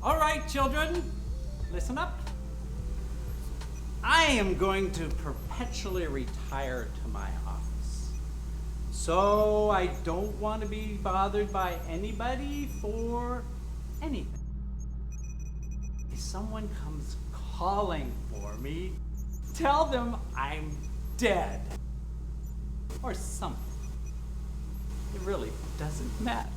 All right, children, listen up. I am going to perpetually retire to my office. So I don't want to be bothered by anybody for anything. If someone comes calling for me, tell them I'm dead. Or something. It really doesn't matter.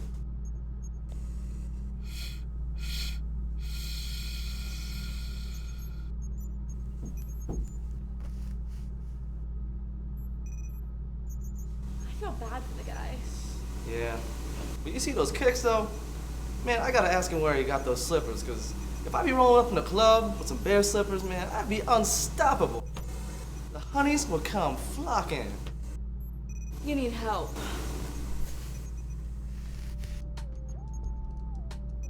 I feel bad for the guy. Yeah. But you see those kicks though? Man, I gotta ask him where he got those slippers, cause if I be rolling up in the club with some bare slippers, man, I'd be unstoppable. The honeys would come flocking. You need help.